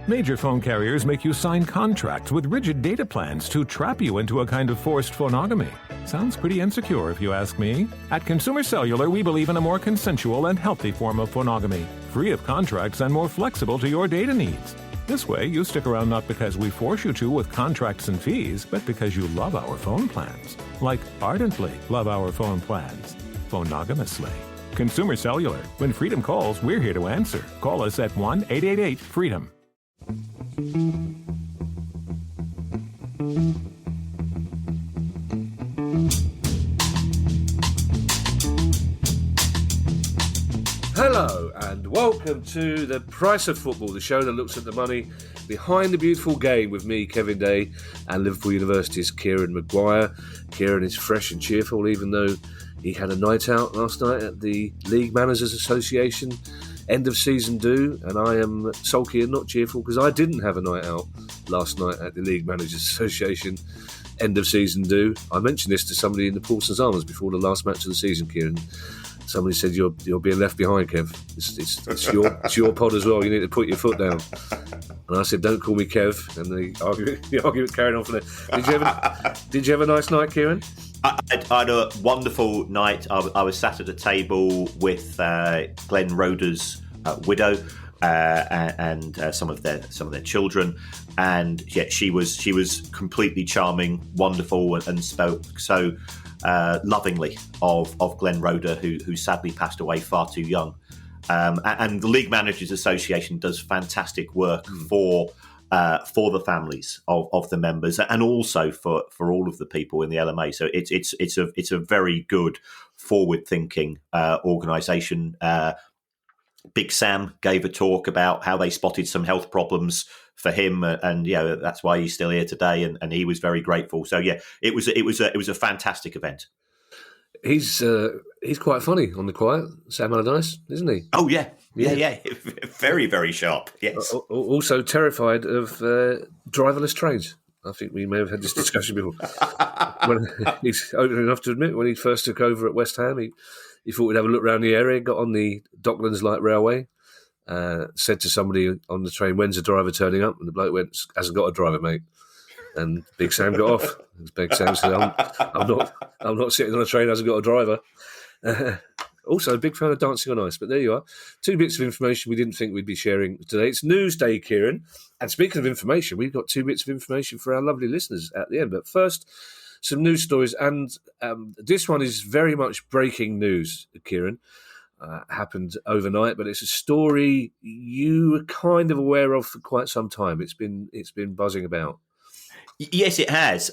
Major phone carriers make you sign contracts with rigid data plans to trap you into a kind of forced phonogamy. Sounds pretty insecure if you ask me. At Consumer Cellular, we believe in a more consensual and healthy form of phonogamy, free of contracts and more flexible to your data needs. This way, you stick around not because we force you to with contracts and fees, but because you love our phone plans. Like ardently love our phone plans. Phonogamously. Consumer Cellular. When freedom calls, we're here to answer. Call us at 1-888-FREEDOM. Hello and welcome to The Price of Football, the show that looks at the money behind the beautiful game with me, Kevin Day, and Liverpool University's Kieran Maguire. Kieran is fresh and cheerful even though he had a night out last night at the League Managers Association end of season do, and I am sulky and not cheerful because I didn't have a night out last night at the League Managers Association end of season do. I mentioned this to somebody in the Paulson's Armours before the last match of the season, Kieran. Somebody said you're being left behind, Kev. It's your pod as well. You need to put your foot down. And I said, don't call me Kev. And the argument carried on from there. Did you have a nice night, Kieran? I had a wonderful night. I was sat at a table with Glenn Roeder's widow and some of their children, and yeah, she was completely charming, wonderful, and spoke so lovingly of Glenn Roeder, who sadly passed away far too young. And the League Managers Association does fantastic work for the families of the members, and also for all of the people in the LMA. So it's a very good forward-thinking organisation. Big Sam gave a talk about how they spotted some health problems for him, and that's why he's still here today, and he was very grateful. So yeah, it was a fantastic event. He's quite funny on the quiet, Sam Allardyce, isn't he? Oh yeah. Very, very sharp. Yes. Also terrified of driverless trains. I think we may have had this discussion before. When he's open enough to admit, when he first took over at West Ham, he thought we'd have a look around the area, got on the Docklands Light Railway, said to somebody on the train, "When's the driver turning up?" And the bloke went, "Hasn't got a driver, mate." And Big Sam got off. Big Sam said, I'm not sitting on a train that hasn't got a driver. Also, a big fan of Dancing on Ice, but there you are. 2 bits of information we didn't think we'd be sharing today. It's News Day, Kieran. And speaking of information, we've got 2 bits of information for our lovely listeners at the end. But first, some news stories. And this one is very much breaking news, Kieran. Happened overnight, but it's a story you were kind of aware of for quite some time. It's been buzzing about. Yes, it has.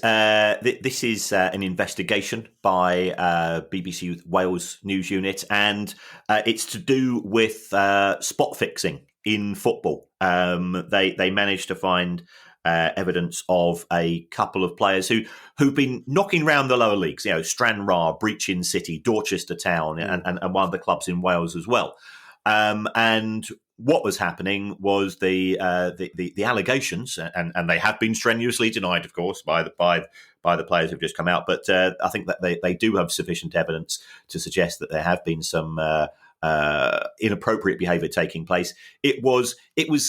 This is an investigation by BBC Wales News Unit, and it's to do with spot fixing in football. They managed to find evidence of a couple of players who've been knocking around the lower leagues. Stranraer, Brechin City, Dorchester Town, and one of the clubs in Wales as well. And what was happening was the allegations, and they have been strenuously denied, of course, by the players who've just come out. But I think that they do have sufficient evidence to suggest that there have been some inappropriate behaviour taking place. It was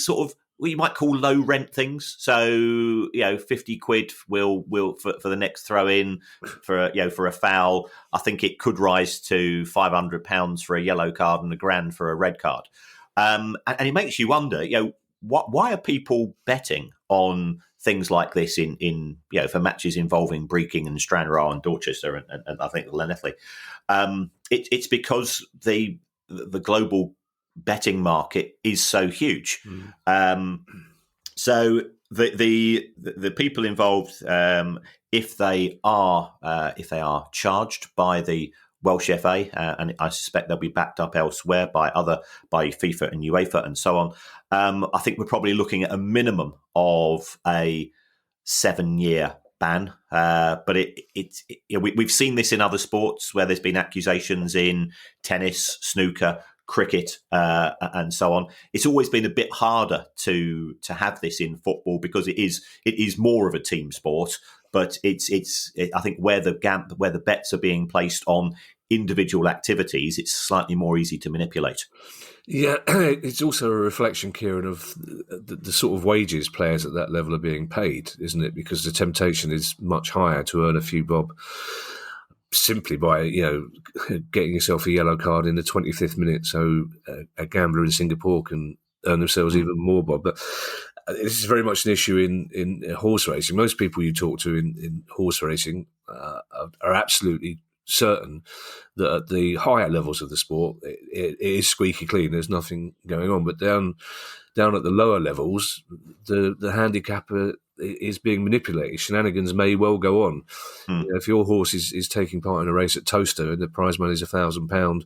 sort of what you might call low rent things. So 50 quid will for the next throw in for a foul. I think it could rise to £500 for a yellow card and £1,000 for a red card. And it makes you wonder, why are people betting on things like this in for matches involving Brechin and Stranraer and Dorchester and I think Llanelli? It's because the global betting market is so huge. So the people involved, if they are charged by the Welsh FA, and I suspect they'll be backed up elsewhere by FIFA and UEFA and so on. I think we're probably looking at a minimum of a 7-year ban. But we've seen this in other sports where there's been accusations in tennis, snooker, cricket, and so on. It's always been a bit harder to have this in football because it is more of a team sport. But I think where the bets are being placed on individual activities, it's slightly more easy to manipulate. Yeah, it's also a reflection, Kieran, of the sort of wages players at that level are being paid, isn't it? Because the temptation is much higher to earn a few bob simply by, getting yourself a yellow card in the 25th minute, so a gambler in Singapore can earn themselves even more bob. But this is very much an issue in horse racing. Most people you talk to in horse racing are absolutely certain that at the higher levels of the sport, it is squeaky clean. There's nothing going on. But down at the lower levels, the handicapper is being manipulated. Shenanigans may well go on. If your horse is taking part in a race at Toaster and the prize money is £1,000,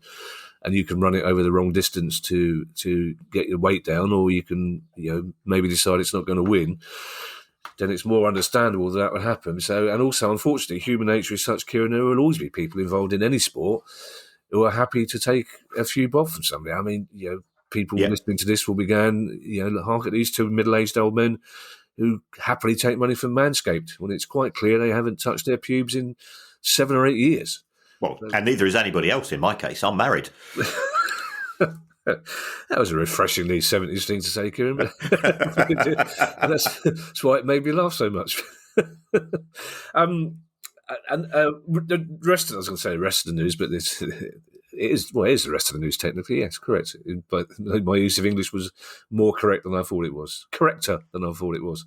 and you can run it over the wrong distance to get your weight down, or you can maybe decide it's not going to win, then it's more understandable that would happen. So, and also, unfortunately, human nature is such, Kieran, there will always be people involved in any sport who are happy to take a few bob from somebody. I mean, people listening to this will be going, hark at these two middle-aged old men who happily take money from Manscaped when it's quite clear they haven't touched their pubes in 7 or 8 years. Well, and neither is anybody else in my case. I'm married. That was a refreshingly 70s thing to say, Kieran. That's why it made me laugh so much. The rest of the news, but it is the rest of the news technically. Yes, correct. But my use of English was more correct than I thought it was. Correcter than I thought it was.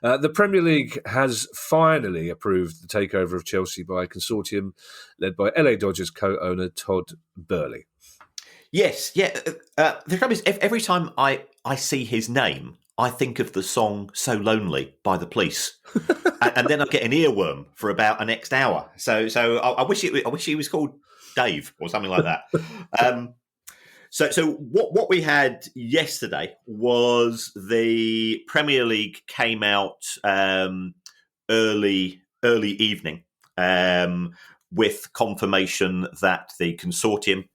The Premier League has finally approved the takeover of Chelsea by a consortium led by LA Dodgers co-owner Todd Boehly. Yes, yeah. The trouble is, every time I see his name, I think of the song "So Lonely" by the Police, and then I get an earworm for about the next hour. So I wish he was called Dave or something like that. So what we had yesterday was the Premier League came out early evening with confirmation that the consortium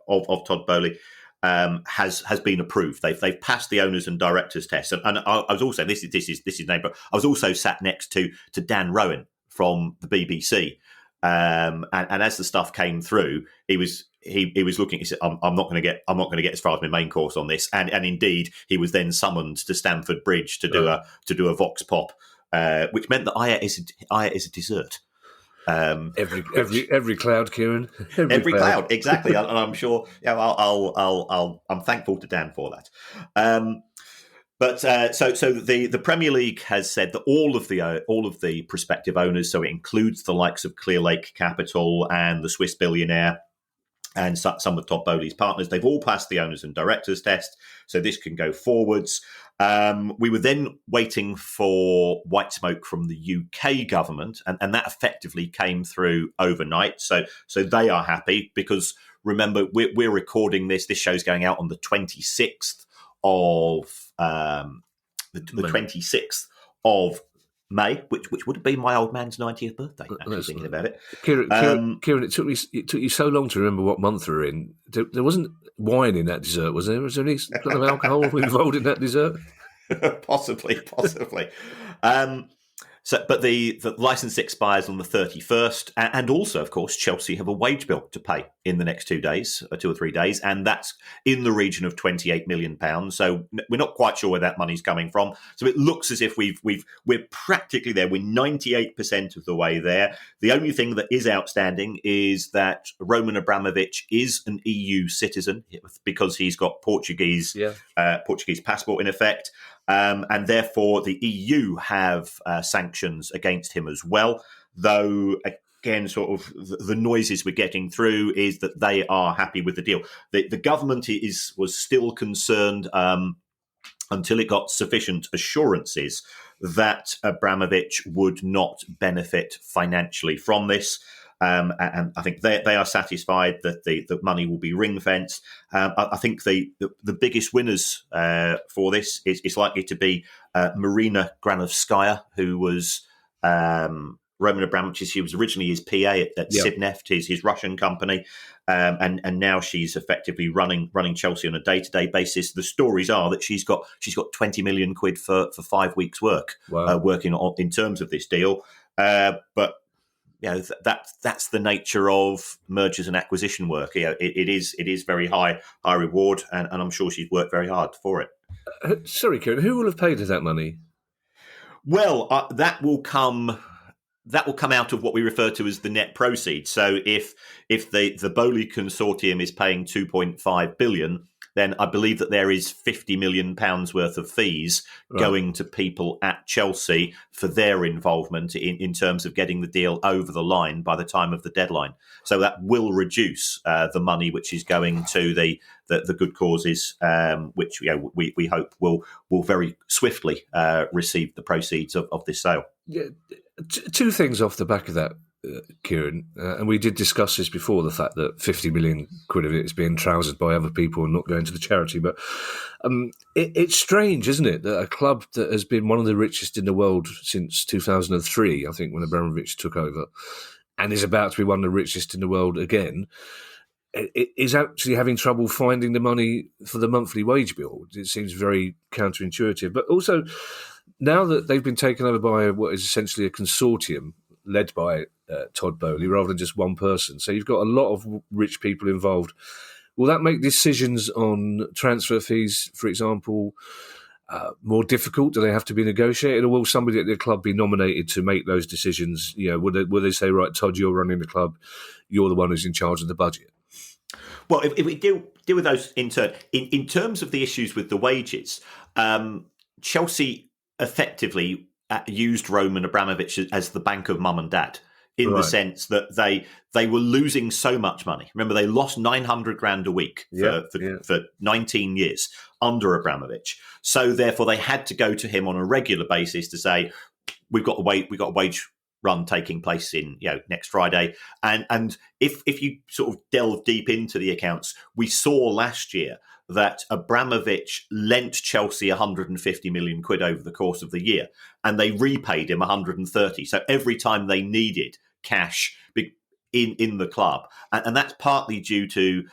of Todd Boehly has been approved. They've passed the owners and directors test, and I was also this is name, but I was also sat next to Dan Rowan from the BBC, and as the stuff came through, he was looking. He said, "I'm not going to get as far as my main course on this," and indeed, he was then summoned to Stamford Bridge to do a vox pop, which meant that I ate as a dessert. Every cloud, Kieran. Every cloud, exactly, and I'm sure. Yeah, I'm thankful to Dan for that. But the Premier League has said that all of the prospective owners, so it includes the likes of Clearlake Capital and the Swiss billionaire and some of Todd Boehly's partners, they've all passed the owners and directors test, so this can go forwards. We were then waiting for white smoke from the UK government, and that effectively came through overnight. So they are happy because, remember, we're recording this. This show's going out on the 26th of the 26th of May, which would have been my old man's 90th birthday. Actually, thinking about it, Kieran, it took you so long to remember what month we're in. There wasn't wine in that dessert, was there? Was there any kind of alcohol involved in that dessert? Possibly. But the licence expires on the 31st, and also, of course, Chelsea have a wage bill to pay in the next 2 or 3 days, and that's in the region of £28 million. So we're not quite sure where that money's coming from. So it looks as if we're practically there. We're 98% of the way there. The only thing that is outstanding is that Roman Abramovich is an EU citizen because he's got Portuguese passport in effect. And therefore, the EU have sanctions against him as well. Though, again, sort of the noises we're getting through is that they are happy with the deal. The government was still concerned until it got sufficient assurances that Abramovich would not benefit financially from this. And I think they are satisfied that the money will be ring-fenced. I think the biggest winners for this is likely to be Marina Granovskaya, who was Roman Abramovich. She was originally his PA at Sibneft, his Russian company, and now she's effectively running Chelsea on a day-to-day basis. The stories are that she's got 20 million quid for 5 weeks' work. Wow. Working on in terms of this deal, but. that's the nature of mergers and acquisition work. It is very high reward, and I'm sure she's worked very hard for it. Sorry, Kieran, who will have paid her that money? Well, that will come out of what we refer to as the net proceeds. So if the Boehly consortium is paying 2.5 billion, then I believe that there is £50 million worth of fees going to people at Chelsea for their involvement in terms of getting the deal over the line by the time of the deadline. So that will reduce the money which is going to the good causes, which we hope will very swiftly receive the proceeds of this sale. Yeah, two things off the back of that, Kieran, and we did discuss this before, the fact that 50 million quid of it is being trousered by other people and not going to the charity. But it's strange, isn't it, that a club that has been one of the richest in the world since 2003, I think, when Abramovich took over, and is about to be one of the richest in the world again, it is actually having trouble finding the money for the monthly wage bill. It seems very counterintuitive. But also, now that they've been taken over by what is essentially a consortium led by Todd Boehly rather than just one person, so you've got a lot of rich people involved, will that make decisions on transfer fees, for example, more difficult? Do they have to be negotiated, or will somebody at the club be nominated to make those decisions? Will they say, right, Todd, you're running the club, you're the one who's in charge of the budget? Well, if we deal with those in turn, in terms of the issues with the wages, Chelsea effectively used Roman Abramovich as the bank of mum and dad, in the sense that they were losing so much money. Remember, they lost 900 grand a week for 19 years under Abramovich. So therefore, they had to go to him on a regular basis to say, we've got a wage run taking place in next Friday. And if you sort of delve deep into the accounts, we saw last year that Abramovich lent Chelsea 150 million quid over the course of the year, and they repaid him 130. So every time they needed cash in the club, and that's partly due to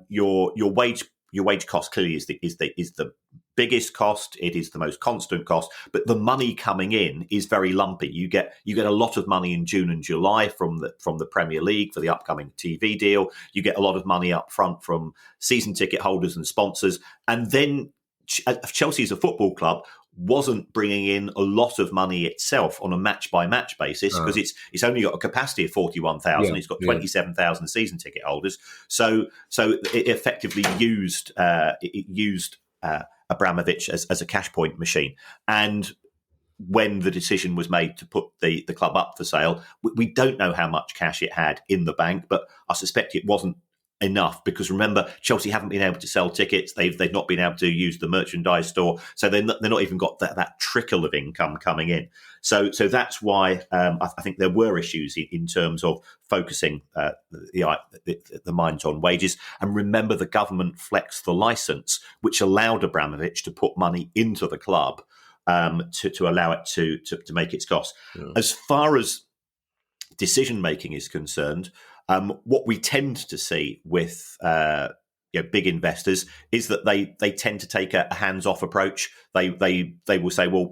your wage cost clearly is the biggest cost. It is the most constant cost, but the money coming in is very lumpy. You get a lot of money in June and July from the Premier League for the upcoming TV deal. You get a lot of money up front from season ticket holders and sponsors, and then Chelsea as a football club wasn't bringing in a lot of money itself on a match by match basis, because it's only got a capacity of 41,000. It's got 27,000 season ticket holders. So it effectively used Abramovich as a cash point machine. And when the decision was made to put the club up for sale, we don't know how much cash it had in the bank, but I suspect it wasn't enough, because remember, Chelsea haven't been able to sell tickets. They've not been able to use the merchandise store, so they're not even got that trickle of income coming in. So that's why I think there were issues in terms of focusing the minds on wages. And remember, the government flexed the license, which allowed Abramovich to put money into the club to allow it to make its costs. Yeah. As far as decision making is concerned, what we tend to see with big investors is that they tend to take a hands-off approach. They will say, well,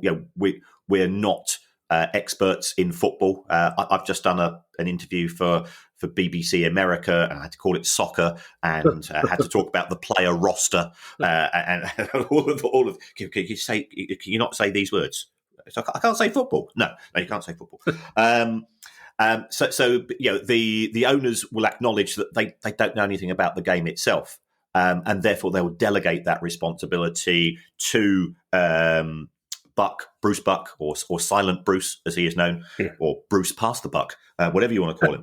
we're not experts in football. I've just done an interview for BBC America, and I had to call it soccer, and had to talk about the player roster and all of. Can you not say these words? I can't say football. No, you can't say football. So the owners will acknowledge that they don't know anything about the game itself, and therefore they will delegate that responsibility to Bruce Buck, or Silent Bruce as he is known, or Bruce Pass the Buck, whatever you want to call him,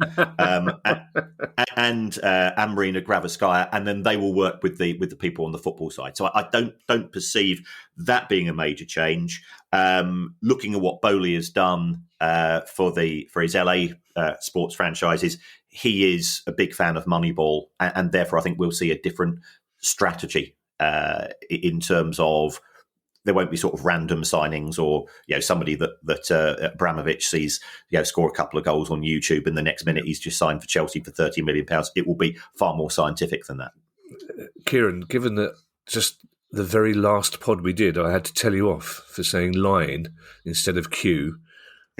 and Anne-Marina Graverskaya, and then they will work with the people on the football side. So I don't perceive that being a major change. Looking at what Boehly has done for his LA sports franchises, he is a big fan of Moneyball, and therefore I think we'll see a different strategy in terms of there won't be sort of random signings, or somebody that Abramovich sees score a couple of goals on YouTube and the next minute he's just signed for Chelsea for £30 million. It will be far more scientific than that. Kieran, given that just the very last pod we did, I had to tell you off for saying line instead of Q.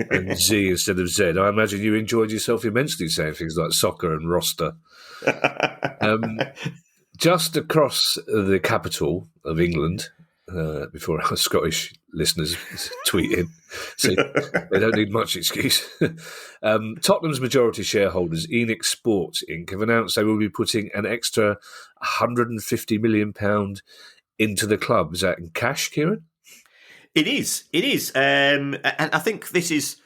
and Z instead of Z. I imagine you enjoyed yourself immensely saying things like soccer and roster. Just across the capital of England, before our Scottish listeners tweet in, so they don't need much excuse. Tottenham's majority shareholders, ENIC Sports Inc., have announced they will be putting an extra £150 million into the club. Is that in cash, Kieran? It is. It is. And I think this is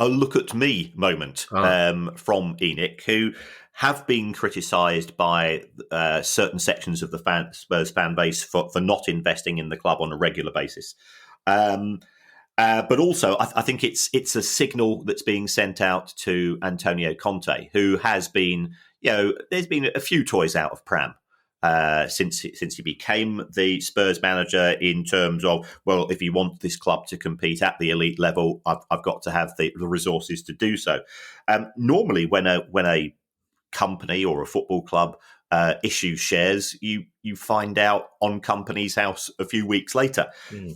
a look at me moment from ENIC, who have been criticised by certain sections of the Spurs fan base for not investing in the club on a regular basis. But also, I think it's a signal that's being sent out to Antonio Conte, who has been, there's been a few toys out of pram since he became the Spurs manager, in terms of, well, if you want this club to compete at the elite level, I've got to have the resources to do so. Normally, when a company or a football club issues shares, you find out on Companies House a few weeks later.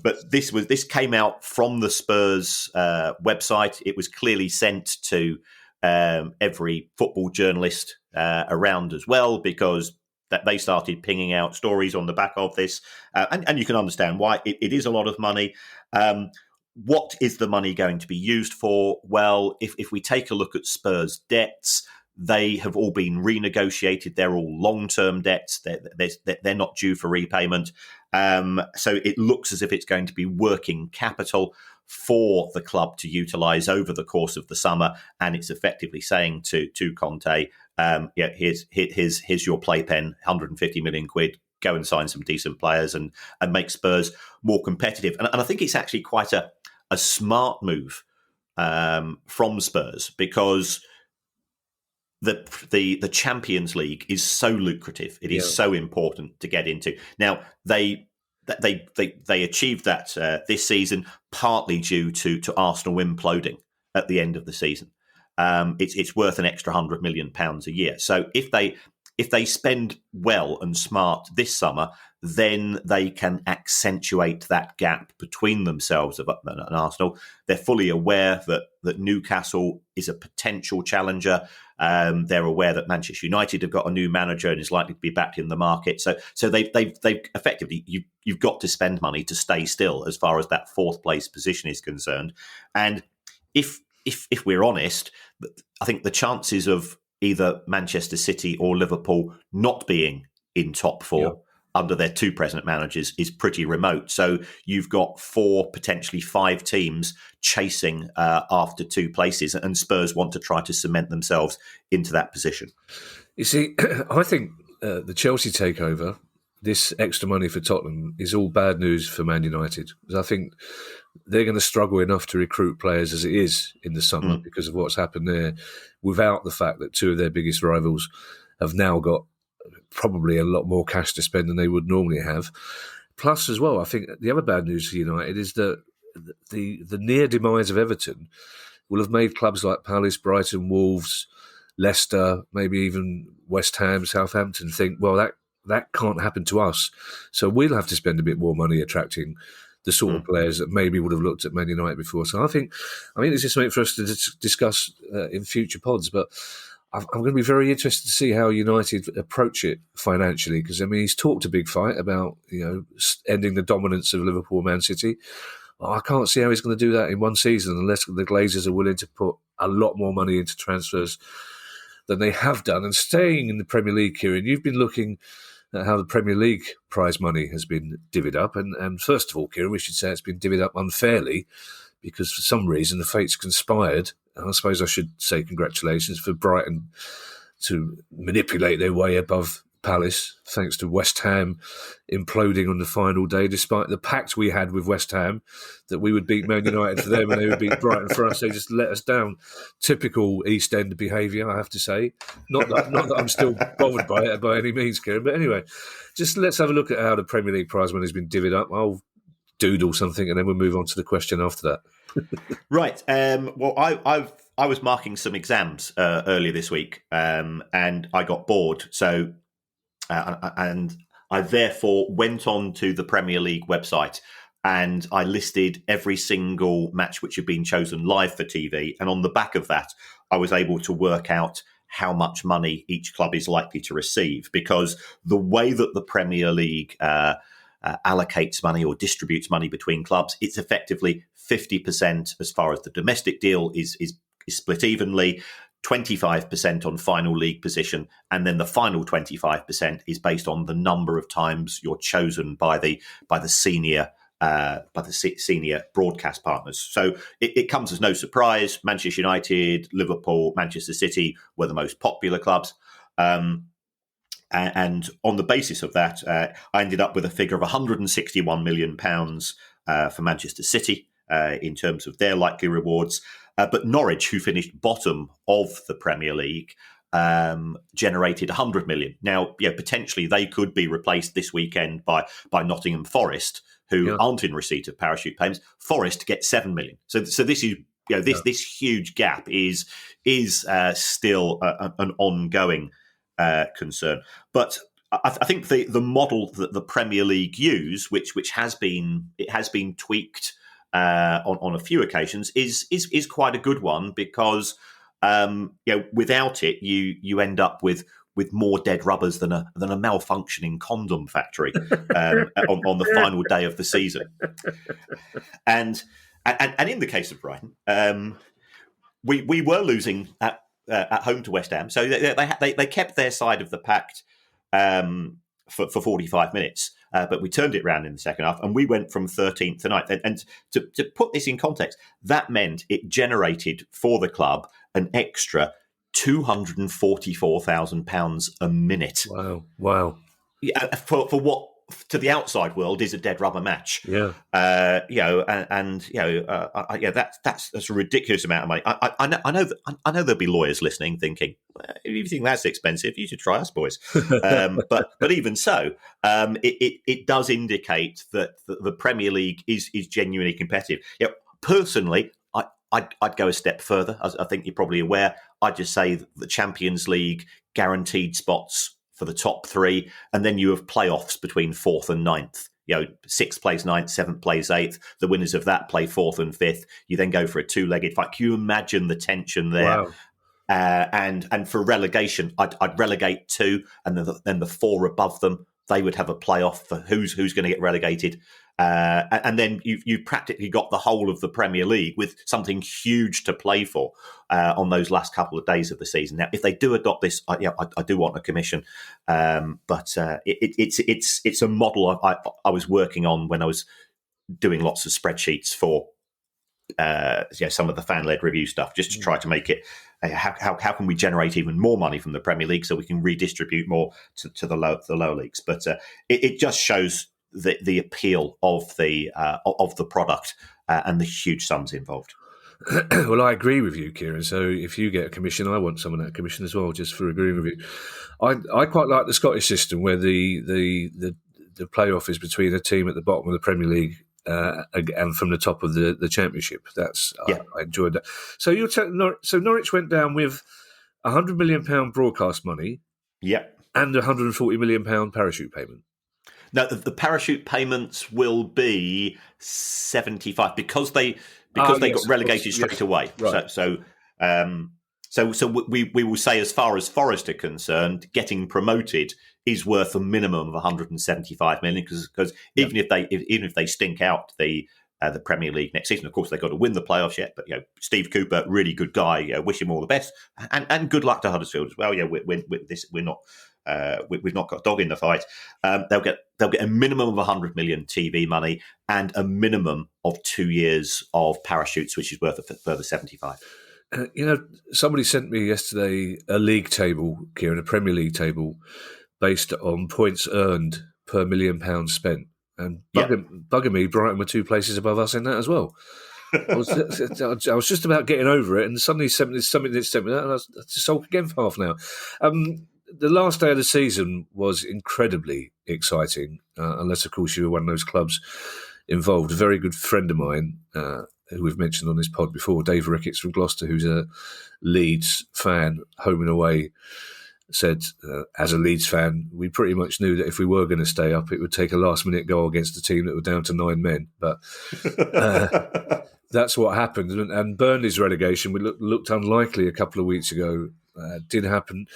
But this came out from the Spurs website. It was clearly sent to every football journalist around as well, because that they started pinging out stories on the back of this, and you can understand why. It is a lot of money. What is the money going to be used for? Well, if we take a look at Spurs' debts, they have all been renegotiated. They're all long-term debts. They're not due for repayment. So it looks as if it's going to be working capital for the club to utilise over the course of the summer. And it's effectively saying to Conte, here's your playpen, 150 million quid. Go and sign some decent players and make Spurs more competitive. And I think it's actually quite a smart move from Spurs, because the Champions League is so lucrative. It is so important to get into. Now, they achieved that this season, partly due to Arsenal imploding at the end of the season. It's worth an extra £100 million a year. So if they spend well and smart this summer, then they can accentuate that gap between themselves and Arsenal. They're fully aware that Newcastle is a potential challenger. They're aware that Manchester United have got a new manager and is likely to be back in the market. So they've effectively, you've got to spend money to stay still as far as that fourth place position is concerned. And if we're honest, I think the chances of either Manchester City or Liverpool not being in top four under their two present managers is pretty remote. So you've got 4, potentially 5 teams chasing after 2 places, and Spurs want to try to cement themselves into that position. You see, I think the Chelsea takeover, this extra money for Tottenham, is all bad news for Man United. Because I think they're going to struggle enough to recruit players as it is in the summer because of what's happened there, without the fact that 2 of their biggest rivals have now got probably a lot more cash to spend than they would normally have. Plus, as well, I think the other bad news for United is that the near demise of Everton will have made clubs like Palace, Brighton, Wolves, Leicester, maybe even West Ham, Southampton think, well, that can't happen to us. So we'll have to spend a bit more money attracting the sort of players that maybe would have looked at Man United before. So I think this is something for us to discuss in future pods, but I'm going to be very interested to see how United approach it financially, because he's talked a big fight about ending the dominance of Liverpool, Man City. I can't see how he's going to do that in one season unless the Glazers are willing to put a lot more money into transfers than they have done. And staying in the Premier League, Kieran, you've been looking at how the Premier League prize money has been divvied up. And first of all, Kieran, we should say it's been divvied up unfairly, because for some reason the fates conspired. And I suppose I should say congratulations for Brighton to manipulate their way above Palace, thanks to West Ham imploding on the final day, despite the pact we had with West Ham that we would beat Man United for them and they would beat Brighton for us. They just let us down. Typical East End behaviour, I have to say. Not that I'm still bothered by it by any means, Kieran. But anyway, just let's have a look at how the Premier League prize money has been divvied up. I'll doodle something and then we'll move on to the question after that. Right. Well, I was marking some exams earlier this week, and I got bored. So, and I therefore went on to the Premier League website and I listed every single match which had been chosen live for TV. And on the back of that, I was able to work out how much money each club is likely to receive, because the way that the Premier League allocates money or distributes money between clubs, it's effectively 50% as far as the domestic deal is split evenly, 25% on final league position, and then the final 25% is based on the number of times you're chosen by the senior broadcast partners. So it comes as no surprise. Manchester United, Liverpool, Manchester City were the most popular clubs. And on the basis of that, I ended up with a figure of £161 million for Manchester City in terms of their likely rewards. But Norwich, who finished bottom of the Premier League, generated 100 million. Now, potentially they could be replaced this weekend by Nottingham Forest, who aren't in receipt of parachute payments. Forest gets 7 million. So this is this huge gap is still an ongoing concern. But I think the model that the Premier League use, which has been tweaked on a few occasions, is quite a good one, because without it you end up with more dead rubbers than a malfunctioning condom factory on the final day of the season. And in the case of Brighton, we were losing at home to West Ham, so they kept their side of the pact for 45 minutes. But we turned it around in the second half, and we went from 13th to 9th. And to put this in context, that meant it generated for the club an extra £244,000 a minute. Wow! Yeah, for what to the outside world is a dead rubber match. Yeah. That's a ridiculous amount of money. I know there'll be lawyers listening thinking, well, if you think that's expensive, you should try us, boys. But even so, it does indicate that the Premier League is genuinely competitive. Personally, I'd go a step further. As I think you're probably aware, I'd just say that the Champions League guaranteed spots for the top three, and then you have playoffs between 4th and 9th. 6th plays 9th, 7th plays 8th. The winners of that play 4th and 5th. You then go for a two-legged fight. Can you imagine the tension there? Wow. And for relegation, I'd relegate 2, and then the 4 above them, they would have a playoff for who's going to get relegated. And then you've practically got the whole of the Premier League with something huge to play for on those last couple of days of the season. Now, if they do adopt this, I do want a commission, but it's a model I was working on when I was doing lots of spreadsheets for some of the fan-led review stuff, just to try to make it. How can we generate even more money from the Premier League so we can redistribute more to the lower leagues? But it just shows the appeal of the product and the huge sums involved. Well, I agree with you, Kieran. So if you get a commission, I want some of that commission as well, just for agreeing with you. I quite like the Scottish system where the playoff is between a team at the bottom of the Premier League and from the top of the Championship. I enjoyed that. So Norwich went down with £100 million broadcast money, and £140 million parachute payment. Now the parachute payments will be 75 because they got relegated straight away. Right. So we will say, as far as Forest are concerned, getting promoted is worth a minimum of 175 million, because even if they stink out the Premier League next season, of course they've got to win the playoffs yet. But Steve Cooper, really good guy. Wish him all the best, and good luck to Huddersfield as well. We've not got a dog in the fight. They'll get a minimum of 100 million TV money and a minimum of 2 years of parachutes, which is worth a further 75. Somebody sent me yesterday a league table, Kieran, a Premier League table based on points earned per £1 million spent. And bugging me, Brighton were 2 places above us in that as well. I was just about getting over it, and suddenly something that sent me that, and I was just sulked again for half an hour. The last day of the season was incredibly exciting, unless, of course, you were one of those clubs involved. A very good friend of mine, who we've mentioned on this pod before, Dave Ricketts from Gloucester, who's a Leeds fan, home and away, said, as a Leeds fan, we pretty much knew that if we were going to stay up, it would take a last-minute goal against a team that were down to 9 men. But that's what happened. And Burnley's relegation, we looked unlikely a couple of weeks ago, did happen.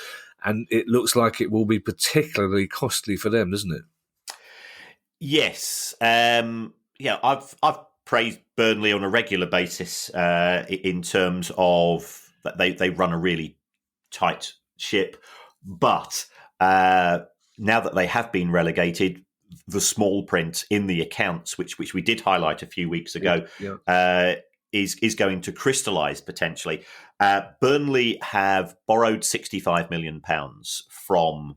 And it looks like it will be particularly costly for them, doesn't it? Yes. I've praised Burnley on a regular basis in terms of that they run a really tight ship. But now that they have been relegated, the small print in the accounts, which we did highlight a few weeks ago, is going to crystallise potentially. Burnley have borrowed £65 million from,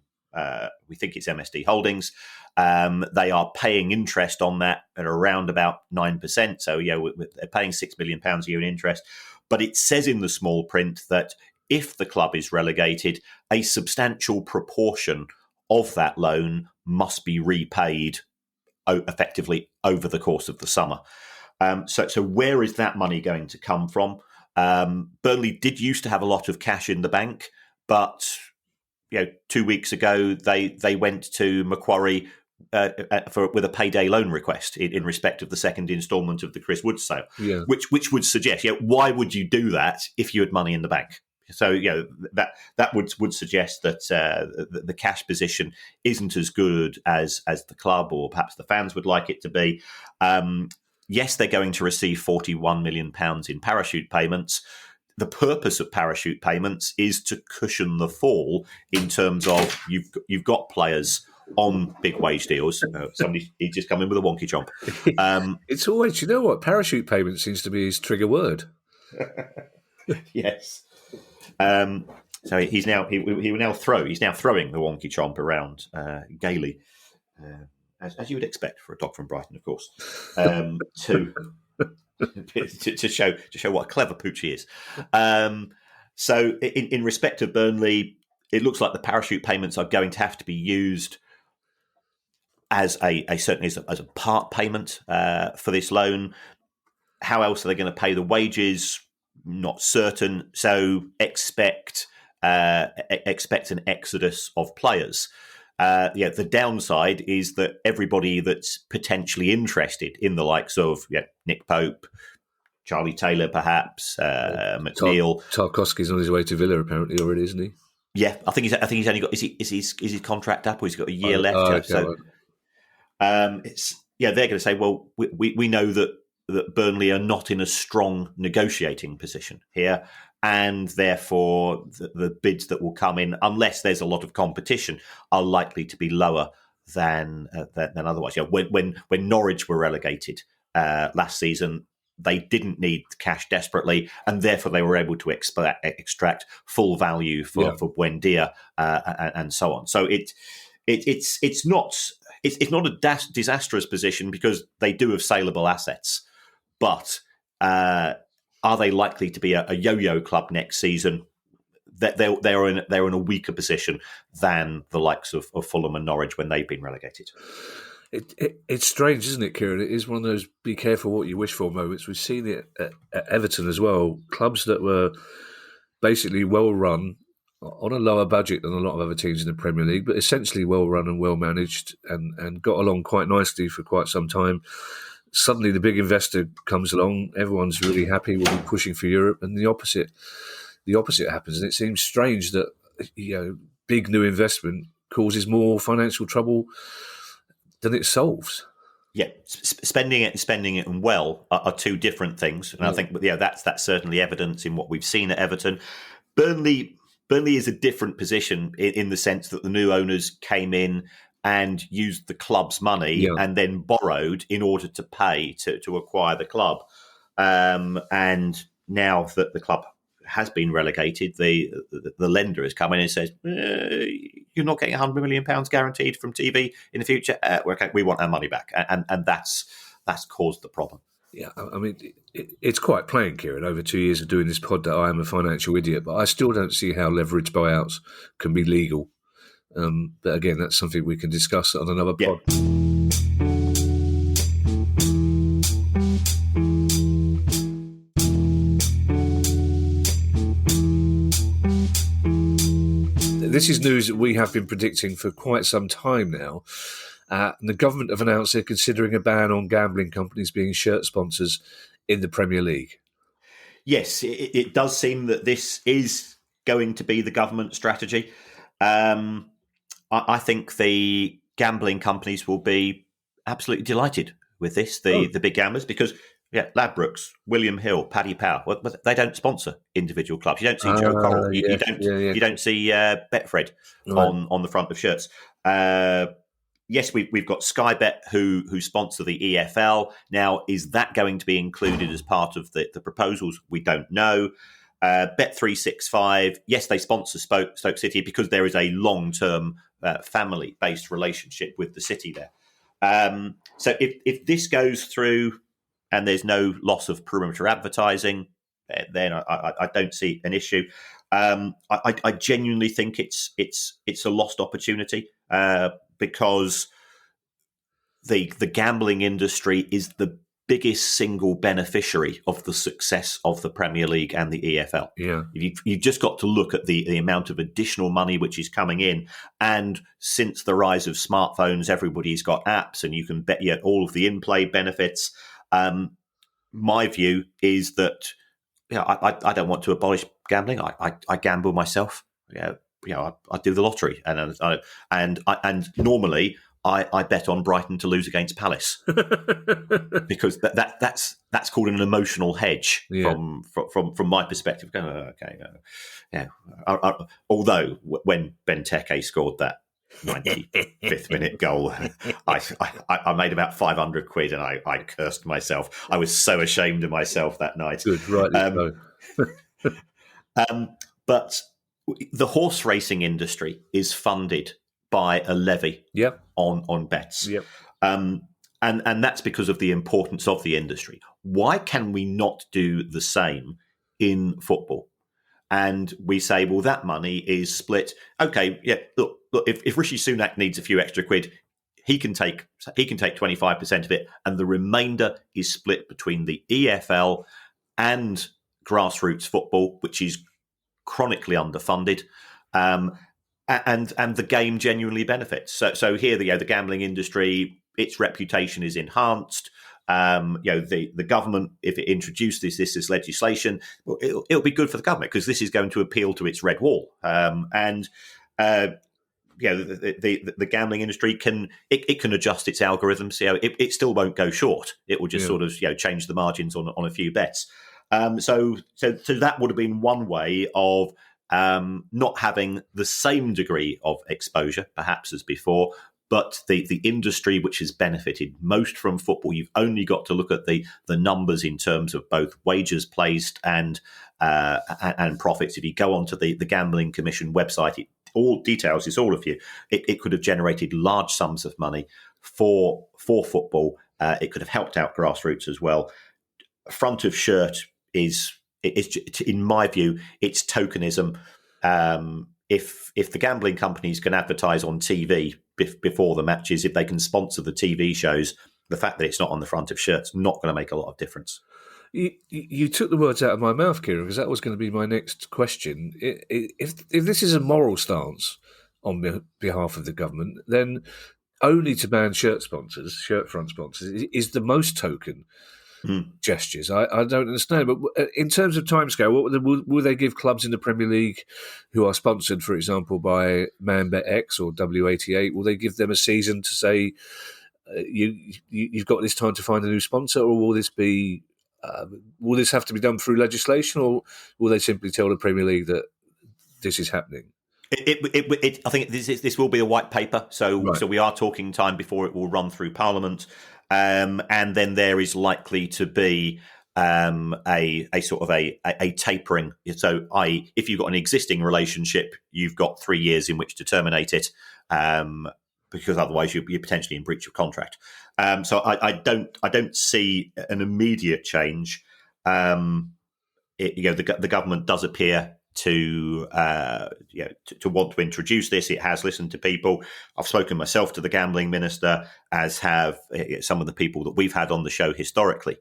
we think it's MSD Holdings. They are paying interest on that at around about 9%. So, they're paying £6 million a year in interest. But it says in the small print that if the club is relegated, a substantial proportion of that loan must be repaid effectively over the course of the summer. So where is that money going to come from? Burnley did used to have a lot of cash in the bank, but 2 weeks ago they went to Macquarie with a payday loan request in respect of the second instalment of the Chris Wood sale, which would suggest, why would you do that if you had money in the bank? So that would suggest that the cash position isn't as good as the club or perhaps the fans would like it to be. Yes, they're going to receive £41 million in parachute payments. The purpose of parachute payments is to cushion the fall in terms of you've got players on big wage deals. He's just come in with a wonky chomp. It's always, you know what, parachute payment seems to be his trigger word. Yes. So he's now throwing the wonky chomp around gaily, as you would expect for a dog from Brighton, of course, to show what a clever pooch he is. So in respect of Burnley, it looks like the parachute payments are going to have to be used as certainly as a part payment for this loan. How else are they going to pay the wages? Not certain. So expect an exodus of players. The downside is that everybody that's potentially interested in the likes of Nick Pope, Charlie Taylor, perhaps McNeil. Tarkowski's on his way to Villa apparently already, isn't he? Yeah, I think he's only got. Is his contract up, or he's got a year left? They're going to say, well, we know that Burnley are not in a strong negotiating position here, and therefore the bids that will come in, unless there's a lot of competition, are likely to be lower than otherwise. When Norwich were relegated last season, they didn't need cash desperately, and therefore they were able to extract full value for Buendia and so on. So it's not a disastrous position because they do have saleable assets. But are they likely to be a yo-yo club next season? That they're in a weaker position than the likes of Fulham and Norwich when they've been relegated. It's strange, isn't it, Kieran? It is one of those be careful what you wish for moments. We've seen it at Everton as well. Clubs that were basically well run, on a lower budget than a lot of other teams in the Premier League, but essentially well run and well managed, and got along quite nicely for quite some time. Suddenly the big investor comes along, everyone's really happy, we'll be pushing for Europe, and the opposite happens. And it seems strange that big new investment causes more financial trouble than it solves. Yeah, spending it and well are two different things, and I think that's certainly evidence in what we've seen at Everton. Burnley is a different position in the sense that the new owners came in and used the club's money and then borrowed in order to pay to acquire the club. And now that the club has been relegated, the lender has come in and says, you're not getting £100 million guaranteed from TV in the future. We want our money back. And that's caused the problem. Yeah, I mean, it's quite plain, Kieran, over 2 years of doing this pod that I am a financial idiot, but I still don't see how leverage buyouts can be legal. But again, that's something we can discuss on another pod. this is news that we have been predicting for quite some time now. And the government have announced they're considering a ban on gambling companies being shirt sponsors in the Premier League. Yes, it does seem that this is going to be the government strategy. I think the gambling companies will be absolutely delighted with this, the big gamblers, because Ladbrokes, William Hill, Paddy Power, they don't sponsor individual clubs. You don't see Joe Correll. You don't see Betfred on the front of shirts. Yes, we've got Sky Bet who sponsor the EFL. Now, is that going to be included as part of the proposals? We don't know. Bet365, yes, they sponsor Stoke City because there is a long-term family-based relationship with the city there. So if this goes through and there's no loss of perimeter advertising, then I don't see an issue. I genuinely think it's a lost opportunity because the gambling industry is the biggest single beneficiary of the success of the Premier League and the EFL. Yeah, you've just got to look at the amount of additional money which is coming in, and since the rise of smartphones, everybody's got apps, and you can bet all of the in-play benefits. My view is that I don't want to abolish gambling. I gamble myself. I do the lottery, and normally I bet on Brighton to lose against Palace because that's called an emotional hedge from my perspective. Although when Benteke scored that 95th minute goal, I made about 500 quid and I cursed myself. I was so ashamed of myself that night. Good, right. But the horse racing industry is funded by a levy on bets. Yep. And that's because of the importance of the industry. Why can we not do the same in football? And we say, well, that money is split. Okay, look, if Rishi Sunak needs a few extra quid, he can take 25% of it, and the remainder is split between the EFL and grassroots football, which is chronically underfunded. And the game genuinely benefits. So here, the gambling industry, its reputation is enhanced. The government, if it introduces this legislation, well, it'll be good for the government because this is going to appeal to its red wall. The gambling industry can adjust its algorithms. It still won't go short. It will just sort of change the margins on a few bets. So that would have been one way of not having the same degree of exposure, perhaps as before, but the industry which has benefited most from football. You've only got to look at the numbers in terms of both wagers placed and profits. If you go onto the Gambling Commission website, all details is all of you. It could have generated large sums of money for football. It could have helped out grassroots as well. Front of shirt is, in my view, it's tokenism. If the gambling companies can advertise on TV before the matches, if they can sponsor the TV shows, the fact that it's not on the front of shirts not going to make a lot of difference. You took the words out of my mouth, Kieran, because that was going to be my next question. If this is a moral stance on behalf of the government, then only to ban shirt front sponsors, is the most token gestures. I don't understand. But in terms of timescale, will they give clubs in the Premier League who are sponsored, for example, by ManBetX or W88, will they give them a season to say, you've got this time to find a new sponsor, or will this be... will this have to be done through legislation, or will they simply tell the Premier League that this is happening? I think this will be a white paper, so we are talking time before it will run through Parliament, and then there is likely to be a sort of a tapering. So, if you've got an existing relationship, you've got 3 years in which to terminate it, because otherwise you're potentially in breach of contract. So I don't see an immediate change. The government does appear to want to introduce this. It has listened to people. I've spoken myself to the gambling minister, as have some of the people that we've had on the show historically,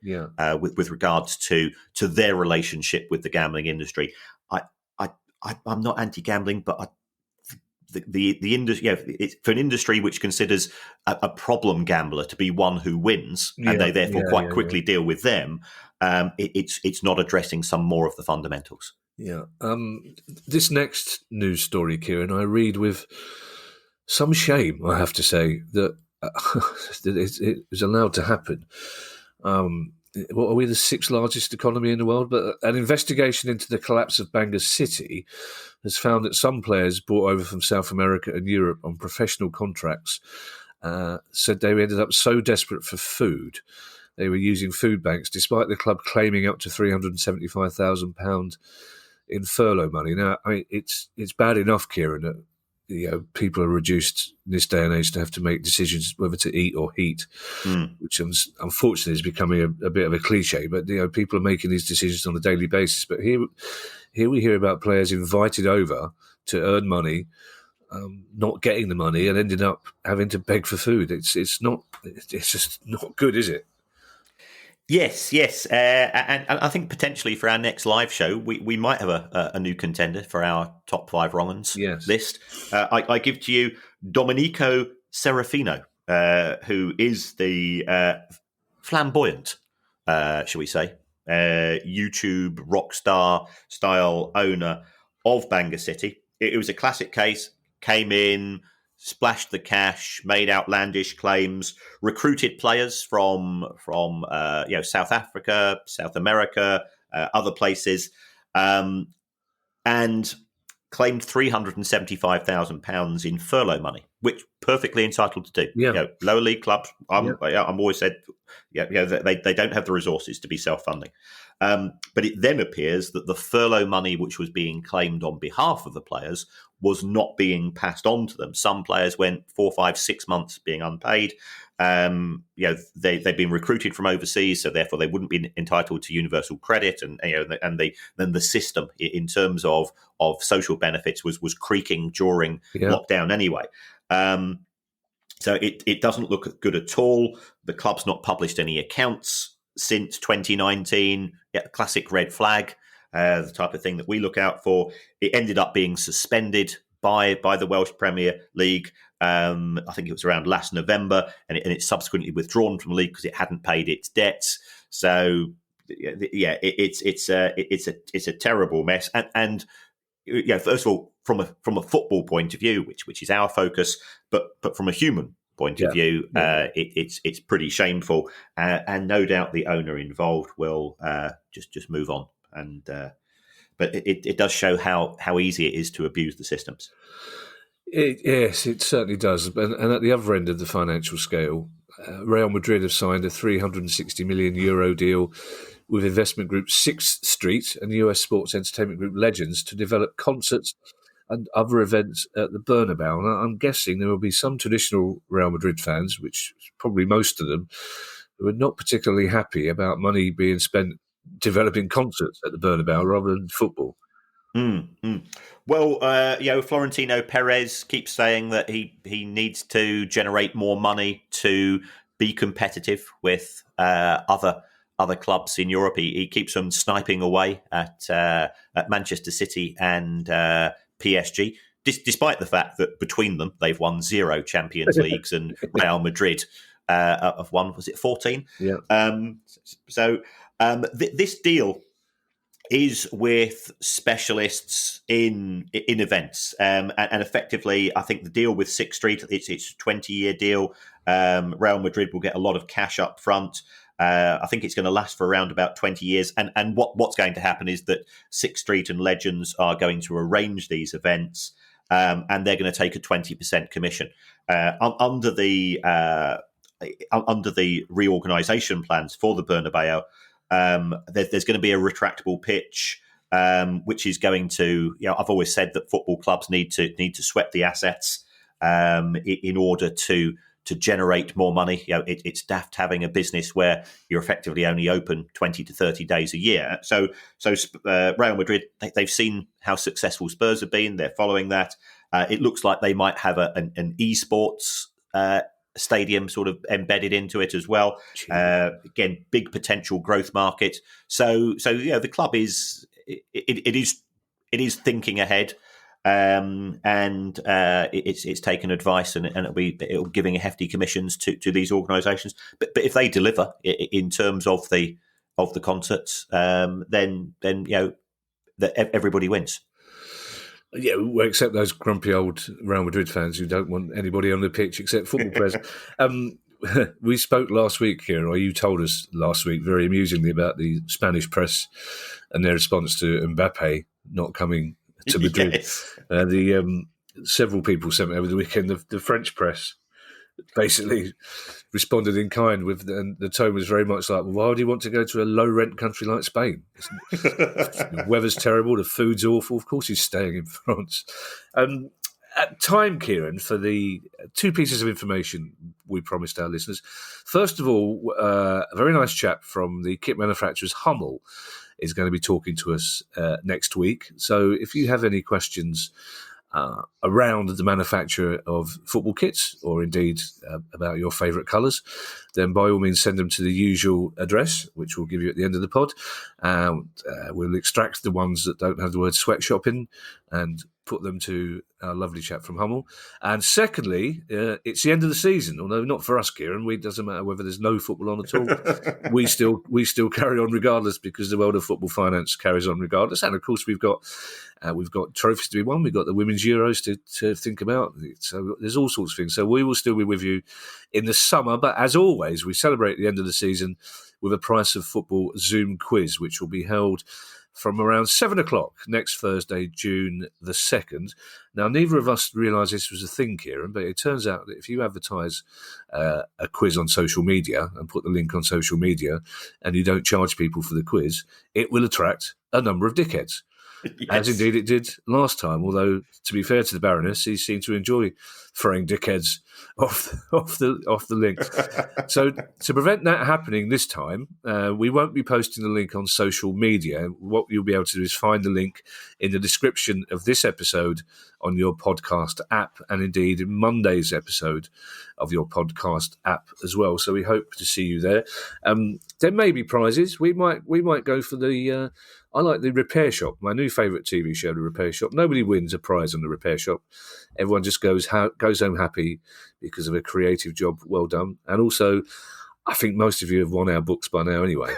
with regards to their relationship with the gambling industry. I'm not anti-gambling, but the industry, it's for an industry which considers a problem gambler to be one who wins, and they therefore quite quickly deal with them. It's not addressing some more of the fundamentals. Yeah. This next news story, Kieran, I read with some shame, I have to say, that it was allowed to happen. What are we, the sixth largest economy in the world? But an investigation into the collapse of Bangor City has found that some players brought over from South America and Europe on professional contracts said they ended up so desperate for food they were using food banks, despite the club claiming up to £375,000 in furlough money. Now, I mean, it's bad enough, Kieran, that people are reduced in this day and age to have to make decisions whether to eat or heat, which unfortunately is becoming a bit of a cliche. But people are making these decisions on a daily basis. But here we hear about players invited over to earn money, not getting the money, and ending up having to beg for food. It's just not good, is it? Yes. And I think potentially for our next live show, we might have a new contender for our top 5 wrong uns list. I give to you Domenico Serafino, who is the flamboyant, shall we say, YouTube rock star style owner of Bangor City. It was a classic case, came in, splashed the cash, made outlandish claims, recruited players from South Africa, South America, other places, and claimed £375,000 in furlough money, which perfectly entitled to do. Yeah. Lower league clubs, I'm always said, they don't have the resources to be self-funding. But it then appears that the furlough money which was being claimed on behalf of the players was not being passed on to them. Some players went 4, 5, 6 months being unpaid. They've been recruited from overseas, so therefore they wouldn't be entitled to universal credit, and then the system in terms of social benefits was creaking during lockdown anyway. So it doesn't look good at all. The club's not published any accounts since 2019. Classic red flag. The type of thing that we look out for. It ended up being suspended by the Welsh Premier League. I think it was around last November, and it's subsequently withdrawn from the league because it hadn't paid its debts. So, it's a terrible mess. And first of all, from a football point of view, which is our focus, but from a human point of view, it's pretty shameful. And no doubt the owner involved will just move on. But it does show how easy it is to abuse the systems. Yes, it certainly does. And at the other end of the financial scale, Real Madrid have signed a €360 million deal with investment group Sixth Street and US sports entertainment group Legends to develop concerts and other events at the Bernabeu. And I'm guessing there will be some traditional Real Madrid fans, which is probably most of them, who are not particularly happy about money being spent developing concerts at the Bernabeu rather than football. Well, Florentino Perez keeps saying that he needs to generate more money to be competitive with other clubs in Europe. He keeps on sniping away at Manchester City and PSG, despite the fact that between them they've won 0 Champions Leagues and Real Madrid have won, was it 14? Yeah. This deal is with specialists in events, and effectively, I think the deal with Sixth Street, it's a 20-year deal. Real Madrid will get a lot of cash up front. I think it's going to last for around about 20 years. And what's going to happen is that Sixth Street and Legends are going to arrange these events, and they're going to take a 20% commission under the reorganisation plans for the Bernabeu. There's going to be a retractable pitch, which is going to, I've always said that football clubs need to sweat the assets in order to generate more money. It's daft having a business where you're effectively only open 20 to 30 days a year. So Real Madrid, they've seen how successful Spurs have been. They're following that. It looks like they might have an esports stadium sort of embedded into it as well. Again, big potential growth market. So the club is thinking ahead. It's taken advice and it'll be giving hefty commissions to these organisations. But if they deliver in terms of the concerts, then that everybody wins. Yeah, well, except those grumpy old Real Madrid fans who don't want anybody on the pitch except football players. We spoke last week, Kieran, or you told us last week very amusingly about the Spanish press and their response to Mbappe not coming to Madrid. Yes. Several people sent me over the weekend. The French press basically responded in kind with, and the tone was very much like, well, why do you want to go to a low-rent country like Spain? The weather's terrible, the food's awful. Of course he's staying in France. Time, Kieran, for the two pieces of information we promised our listeners. First of all, a very nice chap from the kit manufacturers Hummel is going to be talking to us next week. So if you have any questions around the manufacture of football kits, or indeed about your favourite colours, then by all means send them to the usual address, which we'll give you at the end of the pod. We'll extract the ones that don't have the word sweatshop in and put them to our lovely chap from Hummel. And secondly, it's the end of the season, although not for us, Kieran. It doesn't matter whether there's no football on at all. we still carry on regardless, because the world of football finance carries on regardless. And of course, we've got trophies to be won. We've got the Women's Euros to think about. So there's all sorts of things. So we will still be with you in the summer. But as always, we celebrate the end of the season with a Price of Football Zoom quiz, which will be held from around 7 o'clock next Thursday, June the 2nd. Now, neither of us realised this was a thing, Kieran, but it turns out that if you advertise a quiz on social media and put the link on social media and you don't charge people for the quiz, it will attract a number of dickheads. Yes. As indeed it did last time, although, to be fair to the Baroness, he seemed to enjoy throwing dickheads off the link. So to prevent that happening this time, we won't be posting the link on social media. What you'll be able to do is find the link in the description of this episode on your podcast app, and indeed in Monday's episode of your podcast app as well. So we hope to see you there. There may be prizes. We might go for the... I like the Repair Shop, my new favourite TV show, The Repair Shop. Nobody wins a prize on The Repair Shop. Everyone just goes home happy because of a creative job well done. And also, I think most of you have won our books by now anyway.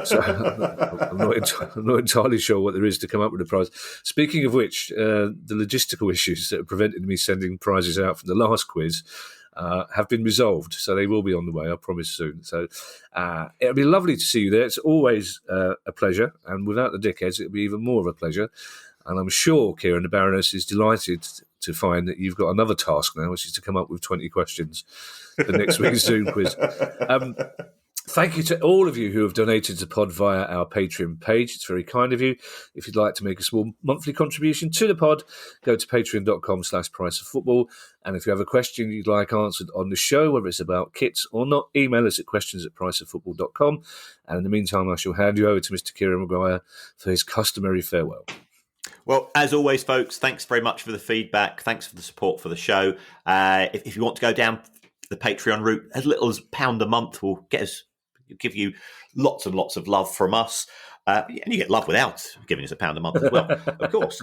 So I'm not entirely sure what there is to come up with a prize. Speaking of which, the logistical issues that have prevented me sending prizes out from the last quiz have been resolved, so they will be on the way, I promise, soon. So it'll be lovely to see you there. It's always a pleasure, and without the dickheads, it'll be even more of a pleasure. And I'm sure Kieran, the Baroness, is delighted to find that you've got another task now, which is to come up with 20 questions for next week's Zoom quiz. Thank you to all of you who have donated to Pod via our Patreon page. It's very kind of you. If you'd like to make a small monthly contribution to the pod, go to patreon.com/priceoffootball. And if you have a question you'd like answered on the show, whether it's about kits or not, email us at questions@priceoffootball.com. And in the meantime, I shall hand you over to Mr. Kieran Maguire for his customary farewell. Well, as always, folks, thanks very much for the feedback. Thanks for the support for the show. If you want to go down the Patreon route, as little as £1 a month will give you lots and lots of love from us. And you get love without giving us £1 a month as well, of course.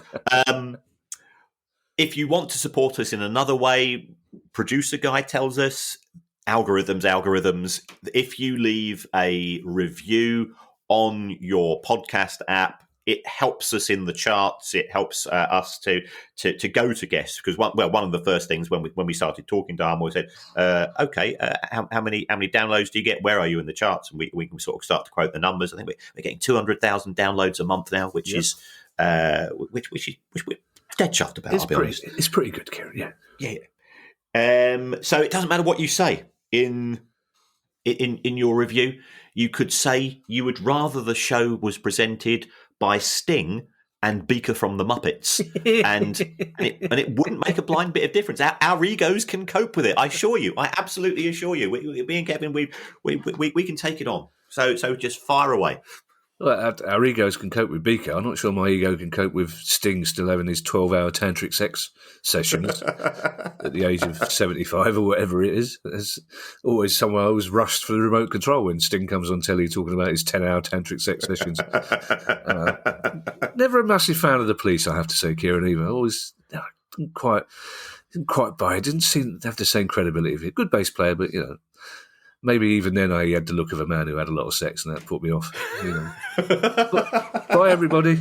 If you want to support us in another way, producer guy tells us, algorithms. If you leave a review on your podcast app, it helps us in the charts. It helps us to go to guests, because one of the first things when we started talking to Arm, we said, "Okay, how many downloads do you get? Where are you in the charts?" And we can sort of start to quote the numbers. I think we're getting 200,000 downloads a month now, which is which we're dead chuffed about. It's pretty good, Kieran. Yeah. So it doesn't matter what you say in your review. You could say you would rather the show was presented by Sting and Beaker from the Muppets, and it wouldn't make a blind bit of difference. Our egos can cope with it. I assure you. I absolutely assure you. Me and Kevin, we can take it on. So just fire away. Well, our egos can cope with Beaker. I'm not sure my ego can cope with Sting still having his 12-hour tantric sex sessions at the age of 75 or whatever it is. There's always someone always rushed for the remote control when Sting comes on telly talking about his 10-hour tantric sex sessions. Never a massive fan of the Police, I have to say, Kieran, either. Always didn't quite buy it. Didn't seem to have the same credibility. Good bass player, but maybe even then he had the look of a man who had a lot of sex, and that put me off. But, bye, everybody.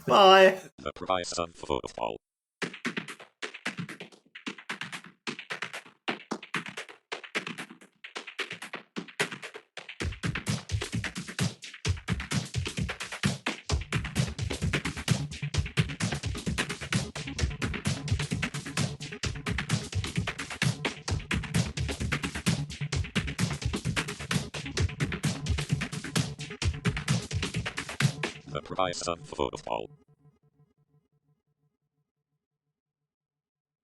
Bye. The price of football. The price of football.